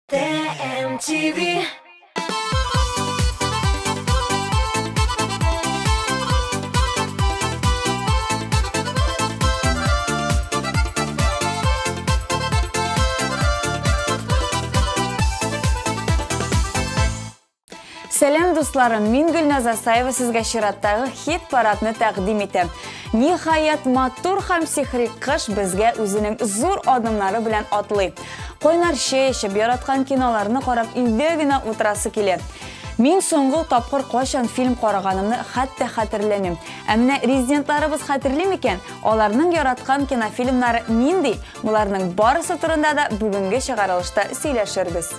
TMTV. Сәлем дусларым, мин Гүлназ Асаева сезгә чираттагы хит парадны тәкъдим итәм. Ниһаят матур һәм сихри кыш безгә үзенең зур адымнары белән атлый. Койнар чәй эчеп, яраткан киноларны карап, илдә генә утырасы килә. Мин соңгы тапкыр кайчан фильм караганымны хәтта хәтерләмим. Ә менә резидентларыбыз хәтерли микән? Аларның яраткан кинофильмнары нинди? Буларның барысы турында да бүгенге чыгарылышта сөйләшербез.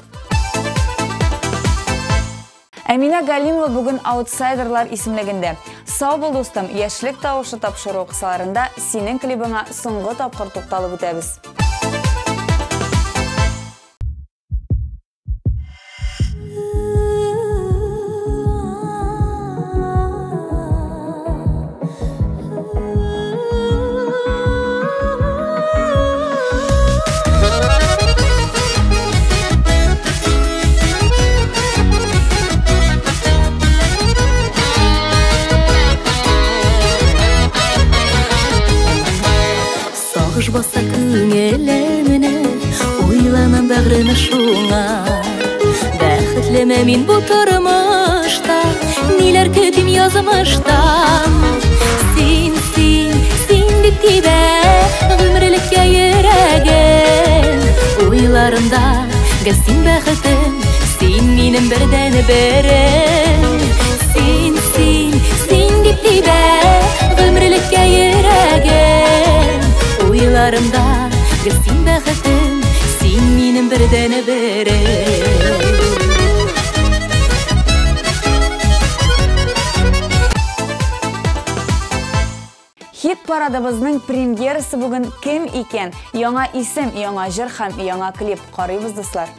Әминә Галимова бүген аутсайдерлар исемлегендә. Сау бул дустым, яшьлек тавышы тапшыру кысаларында синең клибыңа соңгы тапкыр тукталып үтәбез. Баса күңелемне уйланам бәгъренә шуңа. Бәхетлеме мин бу тормышта, ниләр көтим язмыштан. Син дип тибә гомерлеккә йөрәгем. Уйларымда гел син бәхетем, син минем бердән берем. Син дип тибә гомерлеккә йөрәгем. Уйларымда гел син бәхетем, син минем бердән берем. Хит парадыбызның премьерасы бүген кем икән? Яңа исем, яңа җыр һәм яңа клип. Карыйбыз дуслар.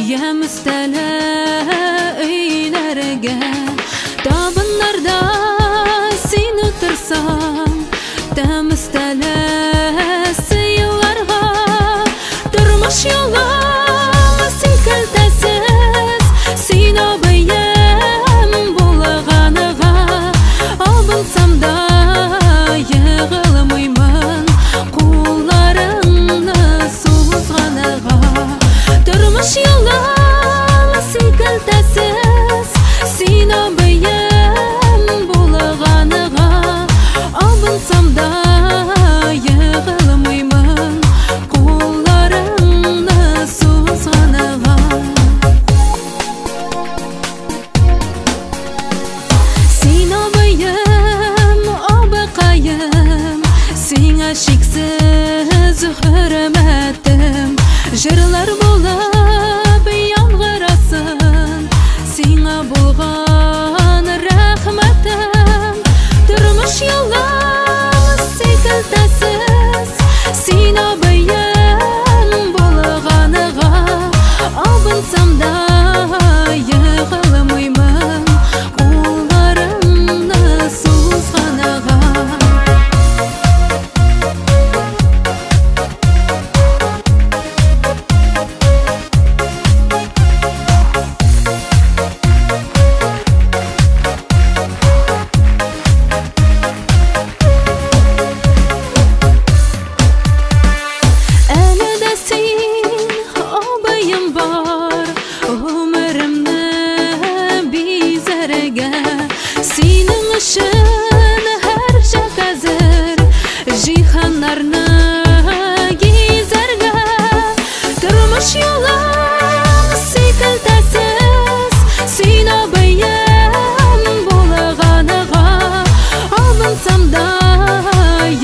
Я müstələ öylərgə Tabınlarda sin otursan Da müstələ sıyılarga Durmuş yollarga sin kəltəsiz Sin abəyəm bulğanıga Abılsam da yığılmıyman Qullarını suzğanıga Durmuş yollarga sin kəltəsiz Sin abəyəm bulğanıga Abılsam da yığılmıyman Qullarını suzğanıga Sin abəyəm, abaqayım Singə şiksiz hürmətim Jırlar bulab yangırasın Singə bulğan rəhmətim Durmuş yollar sikiltəsiz Sin abəyəm bulğanıga Abınsam da yığılmıyman Qullarını suzğanıga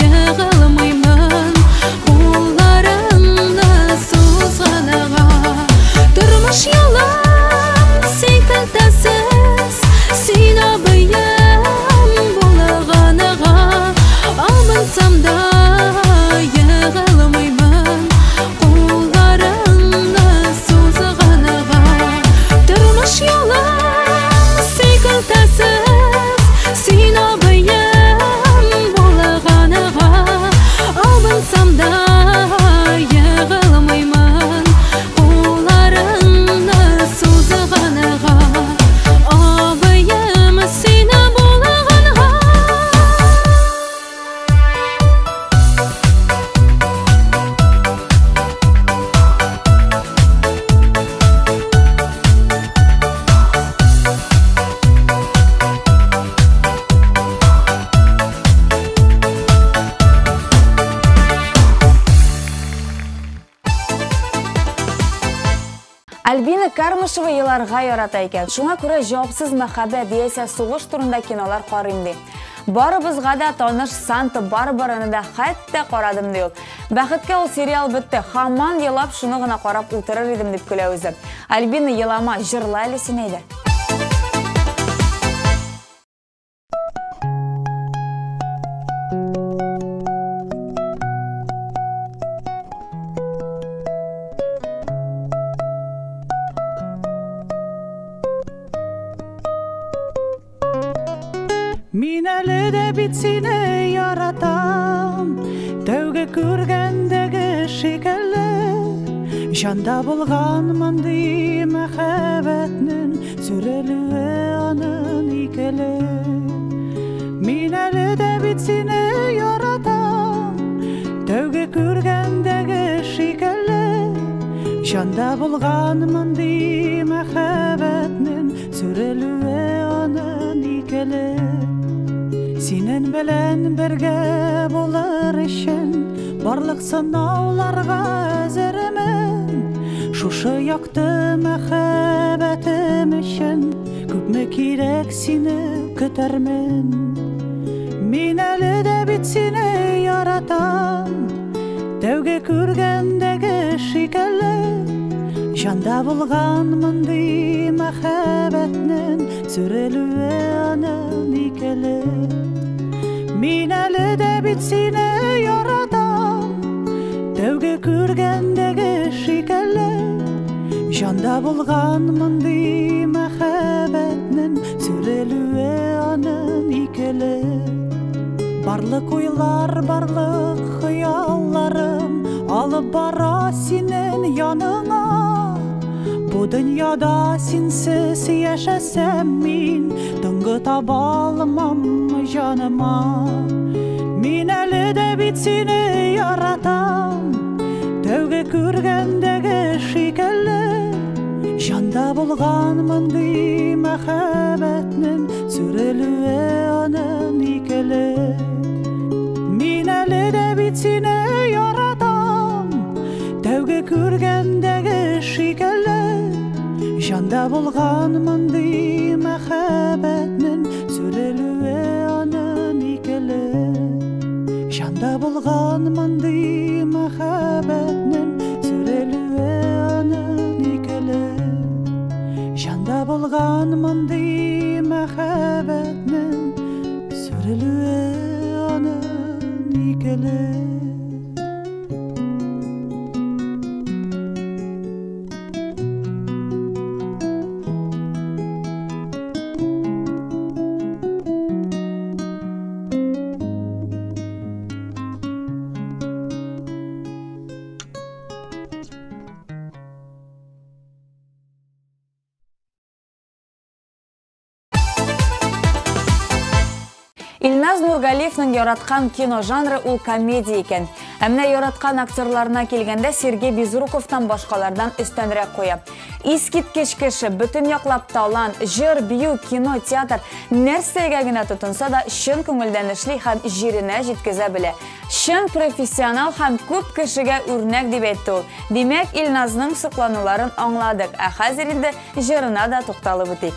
yığılmıyman, qullarını suzğanığa. Durmuş yolum sekiltesiz, sen abiyim bulağanağa, abansam da yığılmayman kollarını suzğanağa. Durmuş yolum sekiltesiz, sen abiyim bulağanağa, abansam da yığılmayman kollarını suzğanağa. Abiyim seni bulağanağa. Альбина Кармышева елларга ярата икән. Шуңа күрә җавапсыз мәхәббәт яисә сугыш турында кинолар карыйм ди. Барыбызга да таныш Санта-Барбараны да хәтта карадым ди ул. Бәхеткә ул сериал бетте. Һаман елап шуны гына карап утырыр идем дип көлә үзе. Альбина, елама, җырла әле син әйдә. Min әле дә бит сине яратам, тәүге күргәндәге шикелле. Җанда булган мондый мәхәббәтнең сүрелүе аның икеле. Min әле дә бит сине яратам, тәүге күргәндәге шикелле. Җанда булган мондый мәхәббәтнең сүрелүе аның икеле. Синен белән бергә булыр өчен барлык сынауларга әзермен. Шушы якты мәхәббәтем өчен күпме кирәк сине көтәрмен. Мин әле дә бит сине яратам, тәүге күргәндәге шикелле. Җанда булган мондый мәхәббәтнең сүрелүе аның икеле. Мин әле дә бит сине яратам, тәүге күргәндәге шикелле. Җанда булган мондый мәхәббәтнең сүрелүе аның икеле. Барлык уйлар, барлык хыялларым алып бара синең яныңа. Бу дөньяда синсез яшәсәм мин, тынгы таба алмам җаныма. Мин әле дә бит сине яратам, тәүге күргәндәге шикелле. Җанда булган мондый мәхәббәтнең сүрелүе аның икеле. Мин әле дә бит сине яратам, тәүге күргәндәге шикелле. Җанда булган мондый мәхәббәтнең сүрелүе аның икеле. Җанда булган мондый мәхәббәтнең сүрелүе аның икеле. Җанда булган мондый мәхәббәтнең сүрелүе аның икеле. Илназ Нургалиевның яраткан кино жанры ул комедия икән. Әмнә яраткан актерларына килгәндә Сергей Безруковтан башкалардан өстәнрәк куя. Искиткеч кеше, бөтен яклап талант, җыр, бию, кино, театр нәрсәгә генә тотынса да чын күңелдән эшли һәм җиренә җиткезә белә. Чын профессионал һәм күп кешегә үрнәк дип әйтте ул. Димәк, Илназның соклануларын аңладык, ә хәзер инде җырына да тукталып үтик.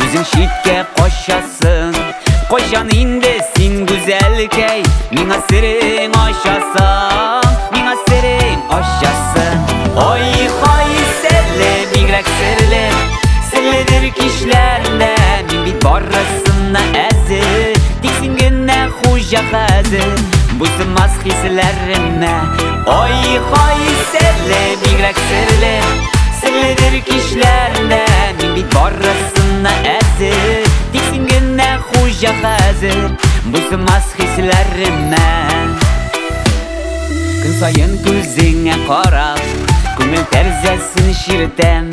Өзің шетке қошасың Қошан инде сен güzelkey Миңа сирең ашасың Миңа сирең ашасың Ой хай сәлі бигрәк сірлі Сірлідір кишләрінде Мен бит барысына әзі Тик сен генә хуҗа хәзір Бұзылмас хисләріме Ой хай сәлі бигрәк сірлі Сірлідір кишләрінде Мен бит барысына әзі Тик сен генә хуҗа хәзір Бұзылмас хисләріме Күн сайын күзіңе қарап Күңіл тәрзәсін ширтәм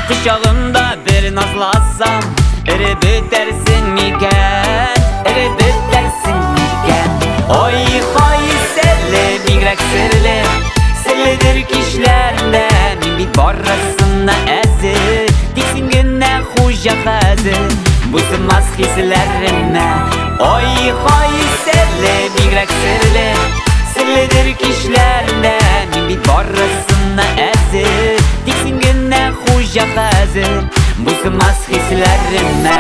Құшағымда бір назласам Ірі бітәрсің микән Ірі бітәрсің микән Ой хай сәлі бигрәк сірлі Сірлідір кишләрінде Мен бит барысына әзі Тик сен генә хуҗа хәзір Бұзылмас хисләріме Ой хай сәлі бигрәк сірлі Сірлідір кишләрінде Мен бит барысына әзі Тик сен генә хуҗа хәзір Бұзылмас хисләріме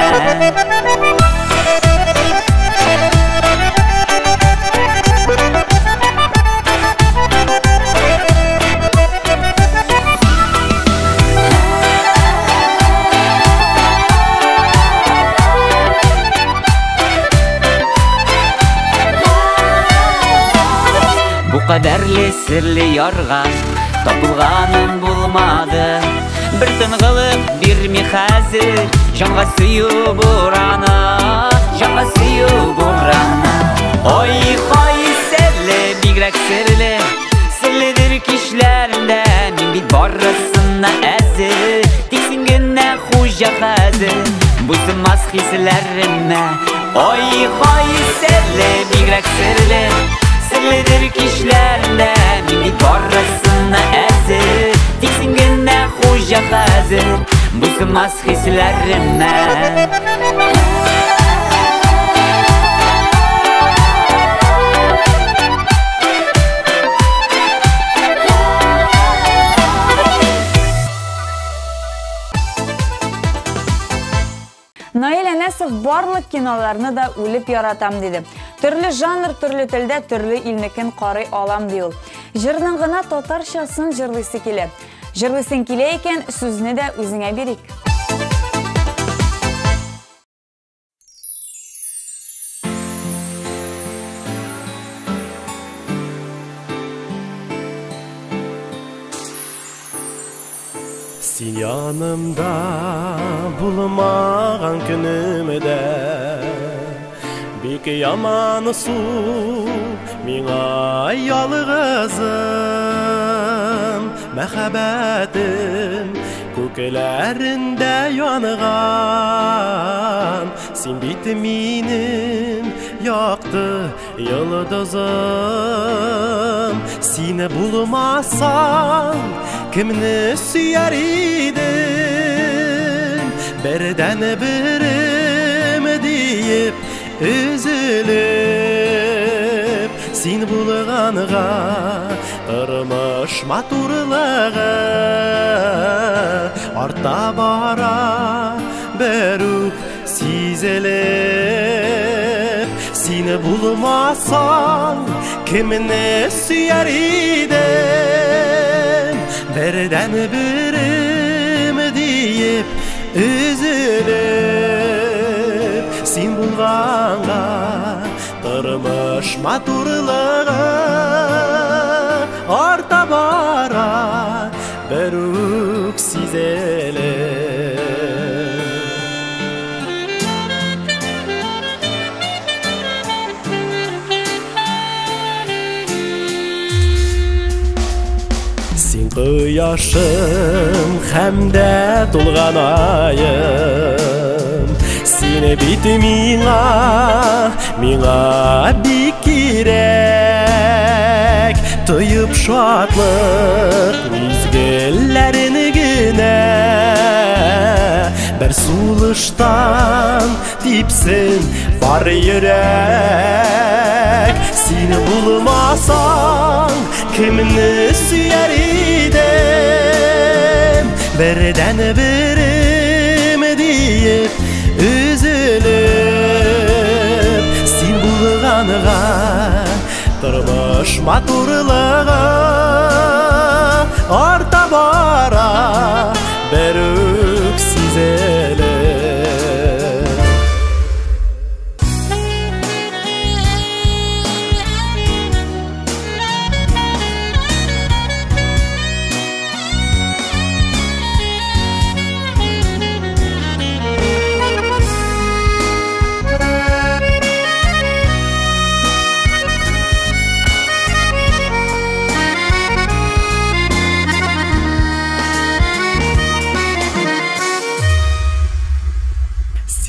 Бу кадәрле серле ярга Тапылганым булмады Бір тынгылык бирми хәзер Жанга сөю бураны Жанга сөю бураны Ой хай сәлі бигрәк серле Серледер кишләрендә Мен бит барысына әзі Тик сен генә хуҗа хәзер Бұзылмас хисләріме Ой хай сәлі бигрәк серле Сірлідір кишләрінде Мен бит барысына әзі Тик сен генә хуҗа хәзер Бұзылмас хисләріме Наил Әнәсов барлык киноларны да үлеп яратам диде. Төрле жанр, төрле телдә, төрле илнекен карый алам ди ул. Җырның гына татарчасын җырлыйсы килә. Җырлыйсын килә икән, сүзне дә үзеңә бирик. Син янымда булмаган күнемдә Бик яман су миңа ялгызым Мәхәббәтем күкләрендә янган Син бит минем якты йолдызым Сине булмасаң Кімні сүйер едім Бірден бірім дейіп үзіліп Сен болғанға тұрмыш матурлығы Артта бара бәріп сезіліп Сен болмасаң кімні сүйер едім Бірден бірім дейіп үзіліп Сен болғанға тұрмыш матурлығы Арта бара бір үк сезіліп Құяшым хәмдә тулған айым Сені бит миңа бик кирәк Тойып шатлык мизгелләрен генә Бер сулыштан типсен бар йөрәк Сені булмасаң кемне сөйәр идем Бірден бірім дейіп Тормыш матурлыгы арта бара берүк сизеле.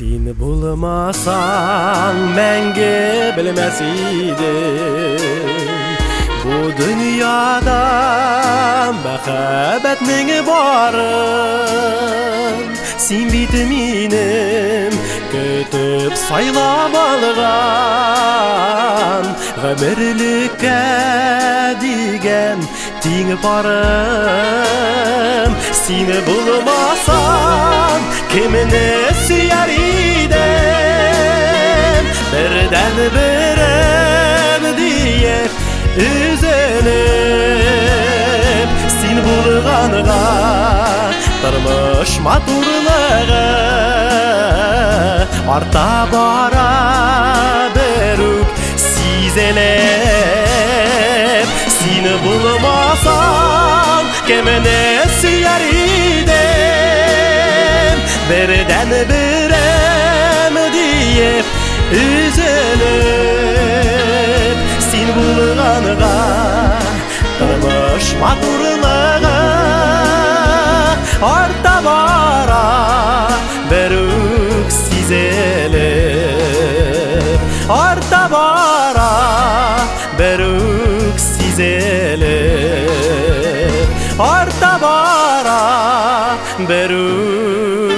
Син булмасаң мәңге белмәс идем бу дөньяда мәхәббәтнең барын. Син бит минем көтеп сайлап алган гомерлеккә дигән тиң барым. Син булмасаң кемне сөяр идем, бердән берем диеп үзенеп. Син булганга тормыш матурлыгы арта бара берүк сизелеп. Син булмасаң кемне сөяр идем, бердән берем диеп үзенеп. Син булганга тормыш матурлыгы арта бара берүк сизелеп. Арта бара берүк сизелеп. Арта бара берүк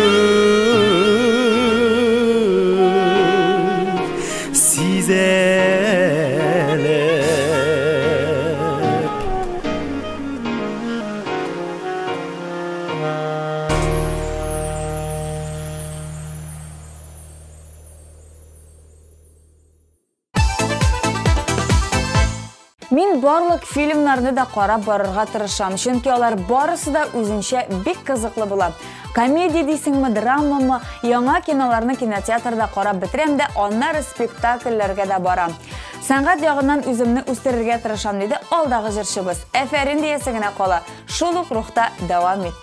сизелеп. Мин барлык фильмнарны да карап барырга тырышам, чөнки алар барысы да үзенчә бик кызыклы була. Комедия дисеңме, драмамы, яңа киноларны кинотеатрда карап бетерәм дә, аннары спектакльләргә дә барам. Сәнгать ягыннан үземне үстерергә тырышам, диде алдагы җырчыбыз. Әфәрин диясе генә кала. Шул ук рухта дәвам ит.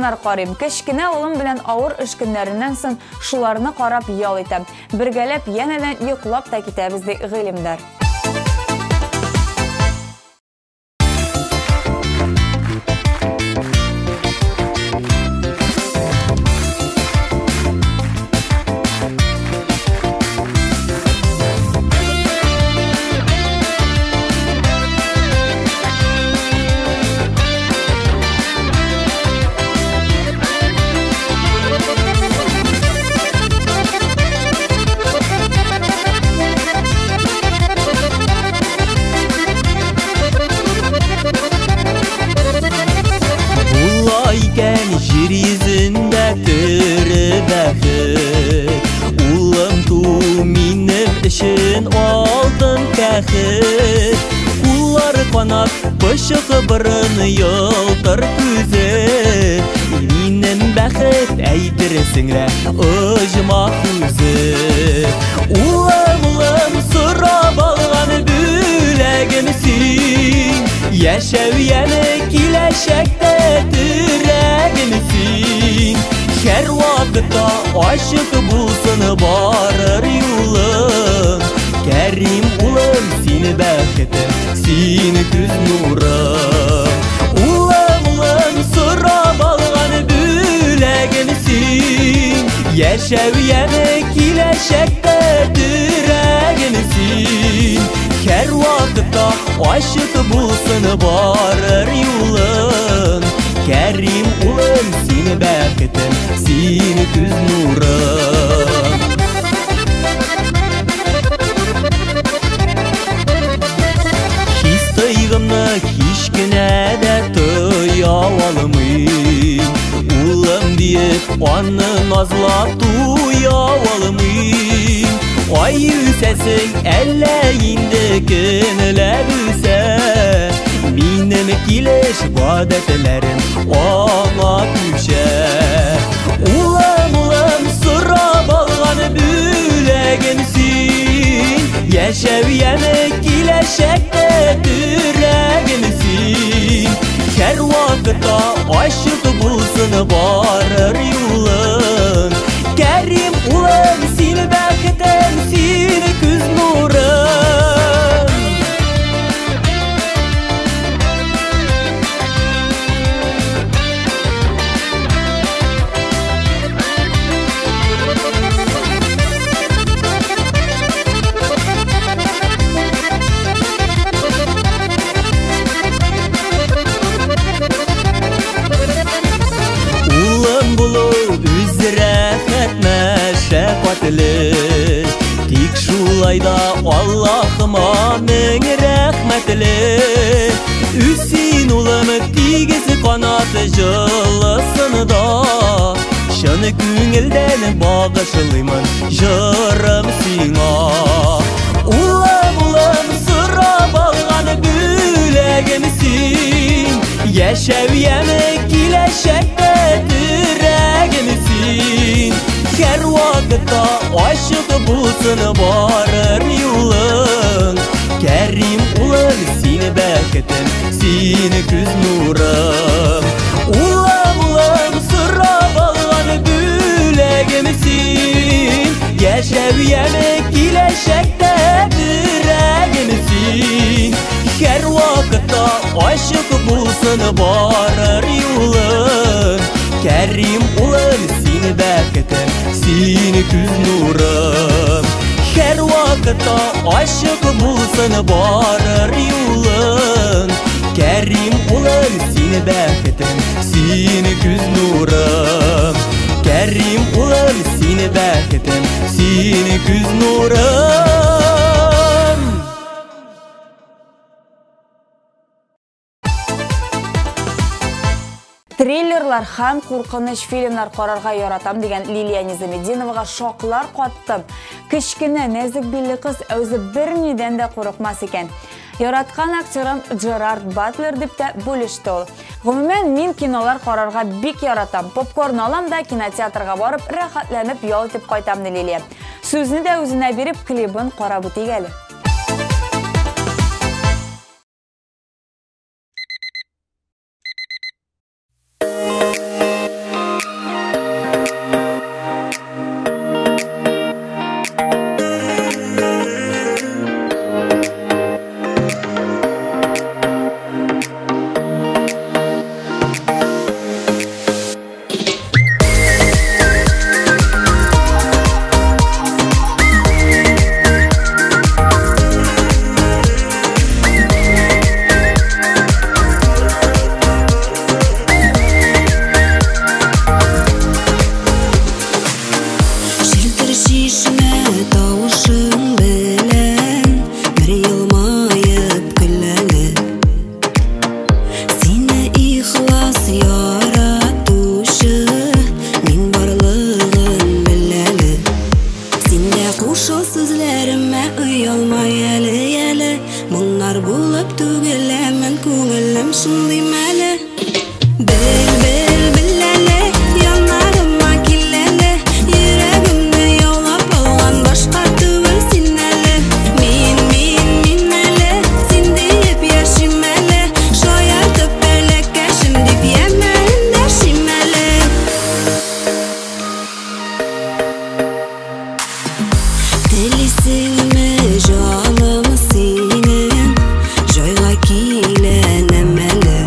фильмнар карыйм. Кечкенә улым белән авыр эш көннәреннән соң шуларны карап ял итәм. Бергәләп янәдән йоклап та китәбез ди гыйлемдар. Бышығы бұрын елтыр күзі Минен бәхет әйтірсіңлі ұжыма күзі Улым сұрап алған бүләгімсің Яшәуяны келешекте түрәгімсің Кәр вақытта ашық болсын барыр юлың Кәрим улым сені бәхетім Сені күз нұрым Улым сұрап алған бүләгімсің Яшәуяны келешекте түрәгімсің Кәр вақытта ашық болсын барыр юлың Кәрим улым сені бәхетім Сені күз нұрым Кишкіне дә тыя алымын Улым дейіп, оны назлап туя алымын Ай үсәсің әлі енді көніләп үсә Минем килеш ғадәтләрім аңа күшә Улым сұрап алған бүләгімсің Яшәуяны келешекте түрәгімсің Кәр вақытта ашық болсын барыр юлың Кәрим улым сені бәхетім, сені күз нұрым Тик шулайда Аллахыма мең рәхмәтле Үсин улым тигіз қанаты жылысында Шын күңілден бағышылымын жырым сиңа Улым сұрап алған бүләгімсің Яшәуяны келешекте түрәгімсің Кәр вақытта ашық болсын барыр юлың Кәрим улым сені бәхетім, сені күз нұрым Улым сұрап алған бүләгімсің Яшәуяны келешекте түрәгімсің Кәр вақытта ашық болсын барыр юлың Кәрим улым сені бәхетім, сені күз нұрым Кәр вақытта ашық болсын барыр юлың Кәрим улым сені бәхетім, сені күз нұрым Кәрим улым сені бәхетім, сені күз нұрым Триллерлар һәм куркыныч фильмнар карарга яратам дигән Лилия Низаметдиновага шоклар каттым. Кечкенә нәзик билле кыз үзе бернидән дә курыкмас икән. Яраткан актерым Джерард Батлер дип тә бүлеште ул. Гомумән мин кинолар карарга бик яратам. Попкорн алам да кинотеатрга барып рәхәтләнеп ял итеп кайтам ди Лилия. Сүзне дә үзенә биреп клибын карап үтик әле. кушыл сүзләремә уялмай әле Мұңнар булып түгеләмен күңелем шундый мәле Бел әле янарыма кил әле Йөрәгемне яулап алган башка түгел син әле Мин әле син диеп яшим әле Шаяртып бәләкәшем дип яма эндәшим әле Телисеңме җанымы синең җайга киләнәм әле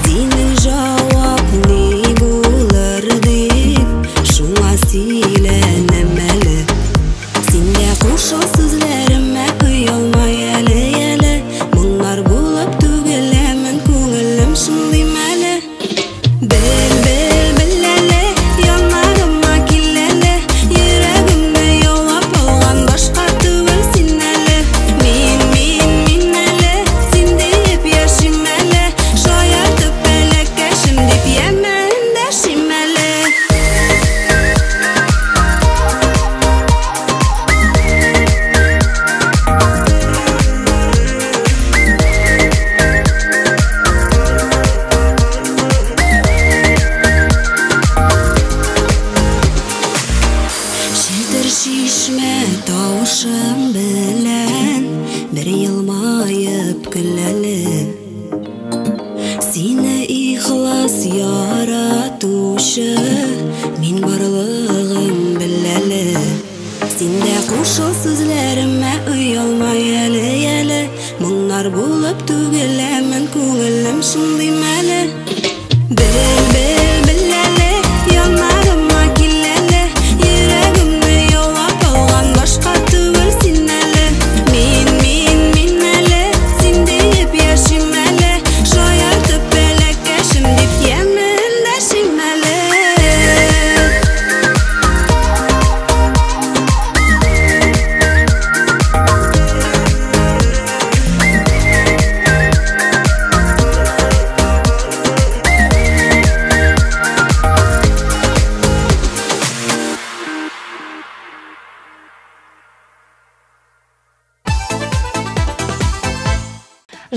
Синең җавап ни булыр дип шуңа сөйләнәм әле Синдә кушыл сүзләремә уялмай әле Моңнар булып түгеләмен күңелем шундый мәле Бел әле янарыма кил әле Йөрәгемне яулап алган башка түгел син әле Мин әле син диеп яшим әле Шаяртып бәләкәшем дип яма эндәшим әле Шелтер шишмә тавышым белән Бер елмаеп көләле Сине ихлас яратучы Мин барлыгын беләле Синдә кушыл сүзләремә уялмай әле Моңнар булып түгеләмен күңелем шундый мәле Бел әле янарыма кил әле Йөрәгемне яулап алган башка түгел син әле Мин әле син диеп яшим әле Шаяртып бәләкәшем дип яма эндәшим әле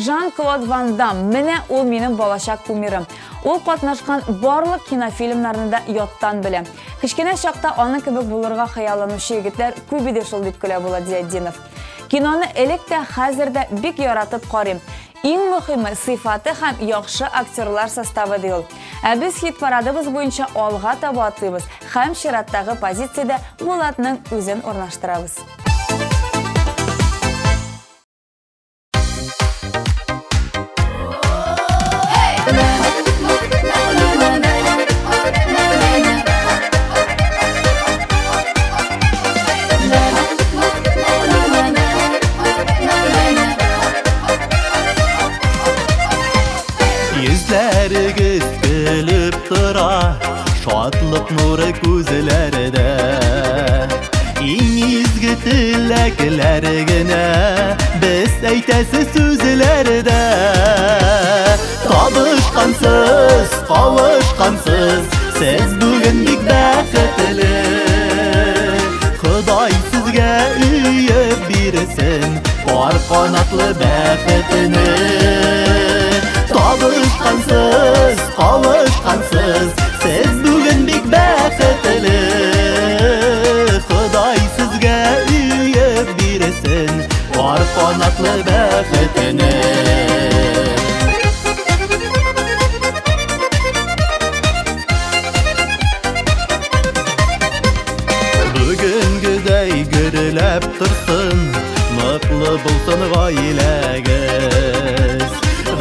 Жан-Клод Ван Дам, менә ул минем балачак кумирым. Ул катнашкан барлык кинофильмнарны да яттан белә. Кичкенә чакта аның кебек булырга хыялланучы егетләр күп иде шул дип көлә Буладдинов. Киноны элек тә, хәзер дә бик яратып карыйм. Иң мөһиме сыйфаты һәм яхшы актерлар составы ди ул. Ә без хит парадыбыз буенча алга таба атлыйбыз һәм чираттагы позициядә Булатның үзен урнаштырабыз. Йөзләрегез гөлүп тора, шатлык нуры күзләрдә. Иң изге теләкләр генә без әйтәсе сүзләрдә. Табышкансыз, кавышкансыз, сез бүген бик бәхетле. Ходай сезгә өйеп бирсен, бар канатлы бәхетне. Табышкансыз, кавышкансыз, сез бүген бик бәхетле. Ходай сезгә өйеп бирсен, бар канатлы бәхетне. Бүгенгедәй гөрләп торсын, ныклы булсын гаиләгез.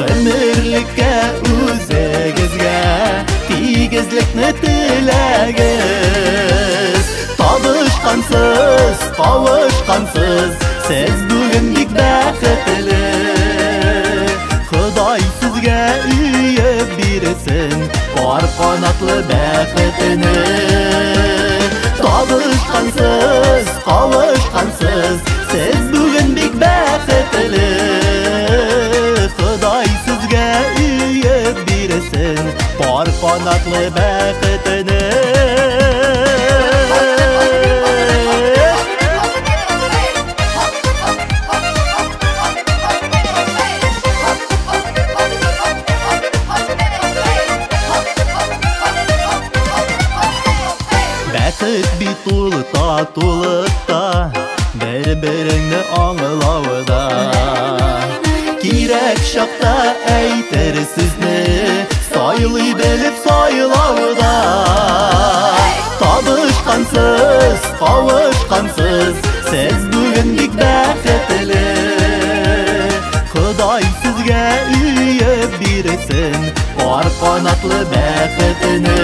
Гомерлеккә үзегезгә тигезлекне теләгез. Табышкансыз, кавышкансыз, сез бүген бик бәхетле. Ходай сезгә өйеп бирсен, бар канатлы бәхетне. Табышкансыз, кавышкансыз, сез бүген бик бәхетле. Ходай сезгә өйеп бирсен, бар канатлы бәхетне. Бәхет бит ул татулыкта, бер-береңне аңлауда. Кирәк чакта әйтер сүзне, сайлый белеп сайлауда. Табышкансыз, кавышкансыз, сез бүген бик бәхетле. Ходай сезгә үйеп бирсен, пар канатлы бәхетне.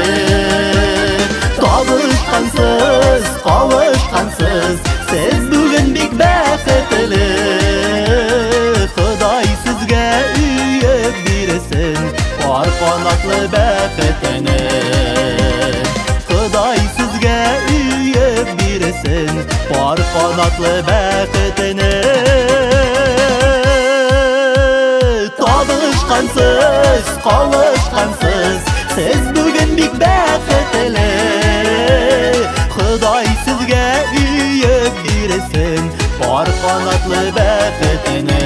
Табышкансыз, кавышкансыз, сез бүген бик бәхетле. Ходай сезгә үйеп бирсен, пар канатлы бәхетне. Ходай сезгә үйеп бирсен, пар канатлы бәхетне. Табышкансыз, кавышкансыз, сез бүген бик бәхетле. Ходай сезгә үйеп бирсен, пар канатлы бәхетне.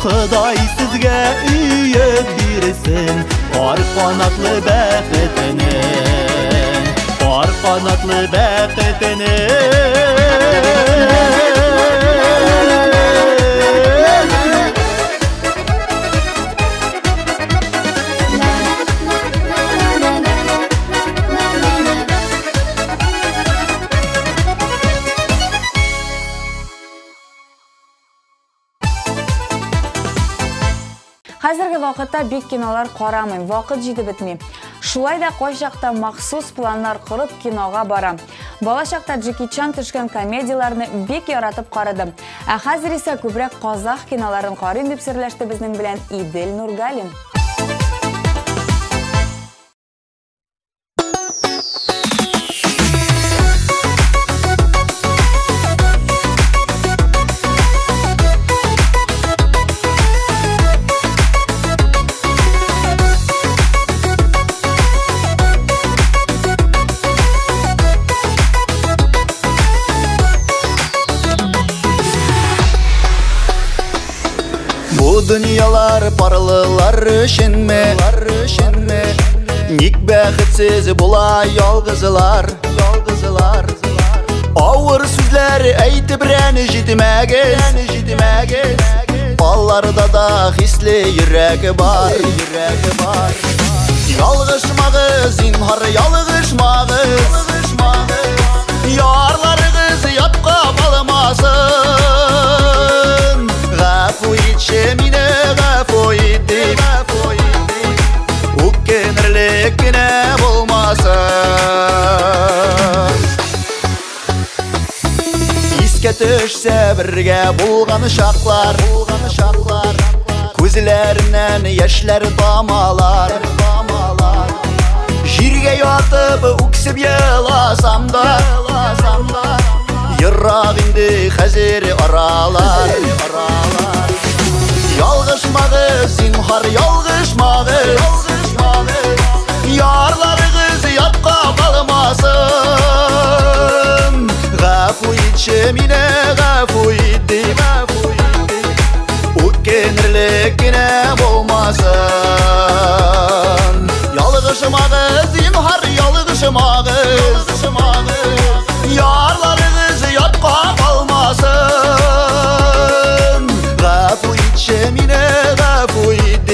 Ходай сезгә үйеп бирсен, пар канатлы бәхетне. Пар канатлы бәхетне. Хәзерге вакытта бик кинолар карамыйм, вакыт җитеп бетми. Шулай да кайчакта махсус планнар корып кинога барам. Балачакта Джеки Чан төшкән комедияларны бик яратып карадым. Ә хәзер исә күбрәк казах киноларын карыйм дип сөйләште безнең белән Идел Нургалин. Dünyalar parlılar üçünme, nik bәхетсез була ялгызлар. Авыр сүзләр әйтеп рәне җитмәгез, алларда да хисле йөрәге бар. Ялгышмагыз, зинһар ялгышмагыз, ярларыгыз ятка калмасын. Гафу итче мине, гафу ит, үкенерлек кенә булмасын. Искә төшсә бергә булган шаклар, күзләреннән яшьләр тамалар. Җиргә ятып үксеп еласам да, ерак инде хәзер аралар. Ялгышмагыз, зинһар ялгышмагыз, ярларыгыз ятка калмасын. Гафу итче мине, гафу ит, үкенерлек кенә булмасын. Ялгышмагыз, зинһар ялгышмагыз, ярларыгыз ятка калмасын. Гафу итче мине, гафу ит,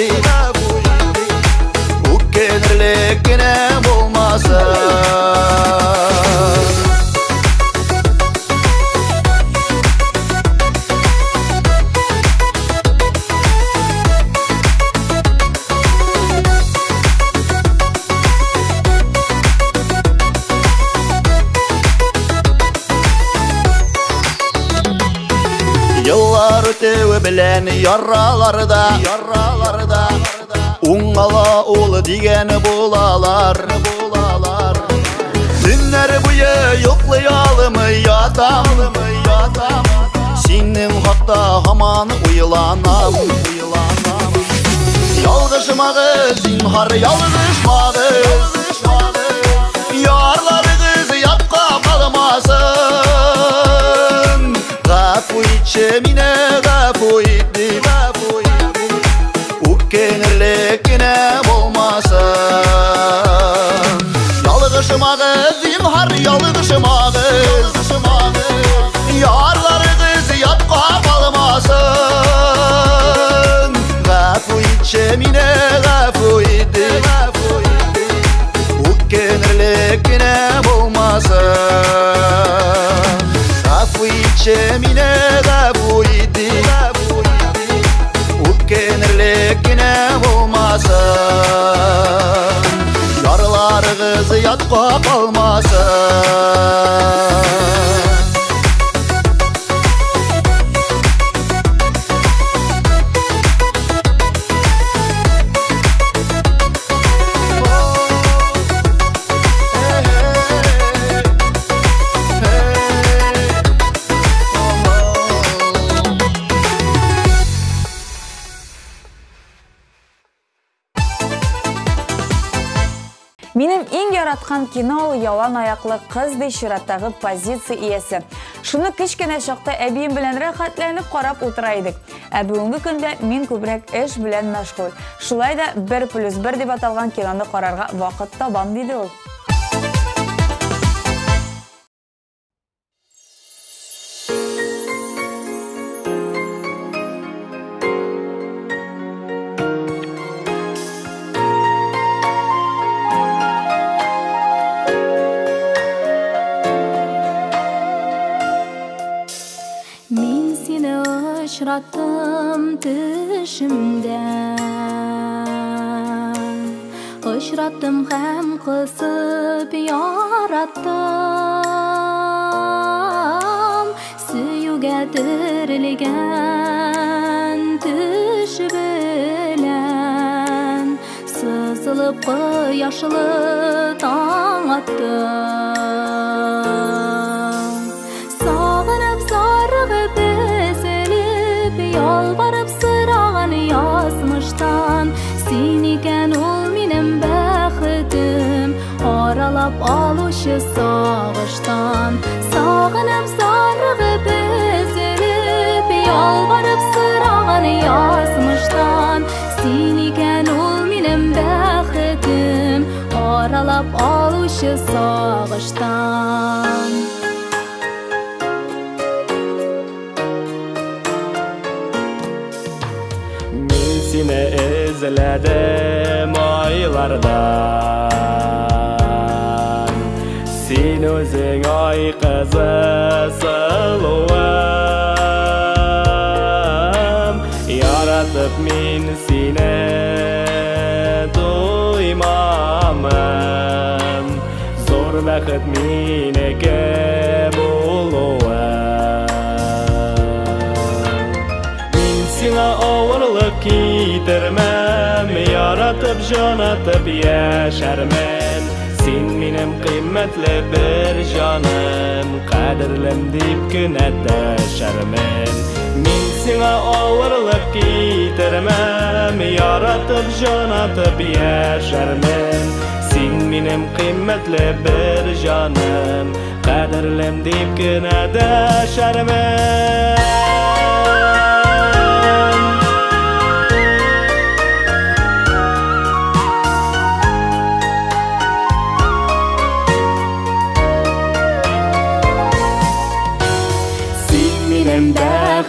үкенерлек кенә булмасын. Yıllar ötevi bilen yarralarda, Уңала ул дигән булалар. Төннәр буе йоклый ятам, синең хакта һаман уйланам. Ялгышмагыз, зинһар ялгышмагыз, ярларыгыз ятка калмасын. Гафу итче мине, гафу ит, үкенерлек кенә булмасын. Ялгышмагыз, zinhar yalgışmağız Yarlarınız yatqa qalmasın Gafu içemine gafu idi Bu kenirlikine bulmasın Gafu içemine gafu idi Bu kenirlikine bulmasın Yarlarınız yatqa qalmasın Менің ең яратқан кино ол ялан аяқлы қыз дей шираттағы позиция иесі. Шуны кішкене шақта әбейім білән рәхәтләніп қарап отыра едік. Бүгінгі күнде мен көбірек эш білән мәшғүл. Шулай да 1+1 деп аталған киноны қарарға вақыт табам дейді ол. Ұшыраттым түшімден Ұшыраттым һәм қысып яраттым Сүйуге тірілген түші білән Сызылып қияшылы таң аттым Сағынып сарығып Yalvarıp sırağını yazmıştan Sen iken ol benim bəxitim Aralap alışı sağıştan Sağınıp sarığıp üzülüp Yalvarıp sırağını yazmıştan Sen iken ol benim bəxitim Aralap alışı sağıştan Seni izledim aylardan Sen özün ay kızı sılıvam Yaratıp men seni duymamam Zor vakit meniki buluvam Men sana ağırlık Kitirmem, yaratıp jonatıp yaşarmen Sen benim kıymetli bir canım Kadirlim deyip günedeşermen Men sana ağırlık kitirmem Yaratıp jonatıp yaşarmen Sen benim kıymetli bir canım Kadirlim deyip günedeşermen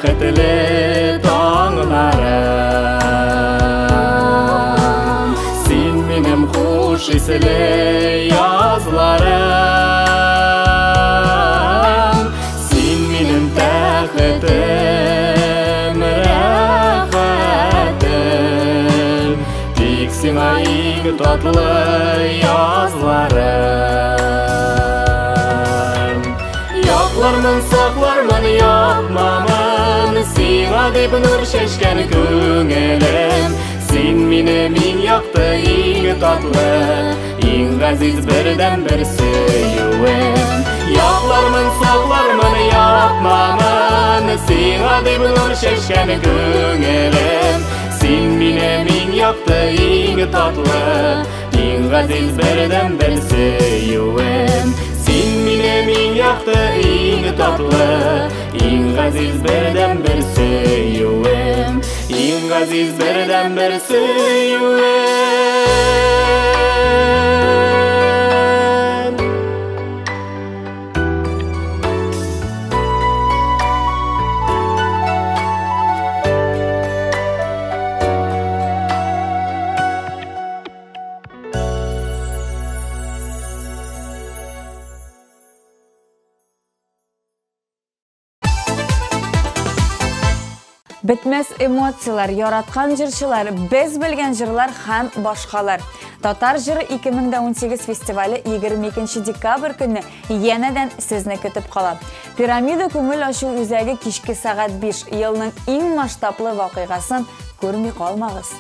Bәхетле таңларым Сен менің хуш исле язларым Сен менің тәхетім рәхәтім Тек сиңа ең татлы язларым Яқлармын, сақлармын, yapmamın Сиңа деп нұр шешкен көңілім Сен менің ең яқты, ең татлы Ең ғазиз бірден бір сүйуім Яқлармын, сақлармын, yapmamın Сиңа деп нұр шешкен көңілім Сен менің ең яқты, ең татлы Ең ғазиз бірден бір сүйуім Сен менің ең яқты, ең татлы Ең ғазиз бірден бір сүйуім Ең ғазиз бірден бір сүйуім Бітмәс эмоциялар, яраткан жырчылар, без белгән жырлар һәм башкалар. Татар җыры 2018 фестивале 22 декабрь көнне янәдән сезне көтеп кала. Пирамида күңел ачу үзәге кичке сәгать 5 елның иң масштаблы вакыйгасын күрми калмагыз.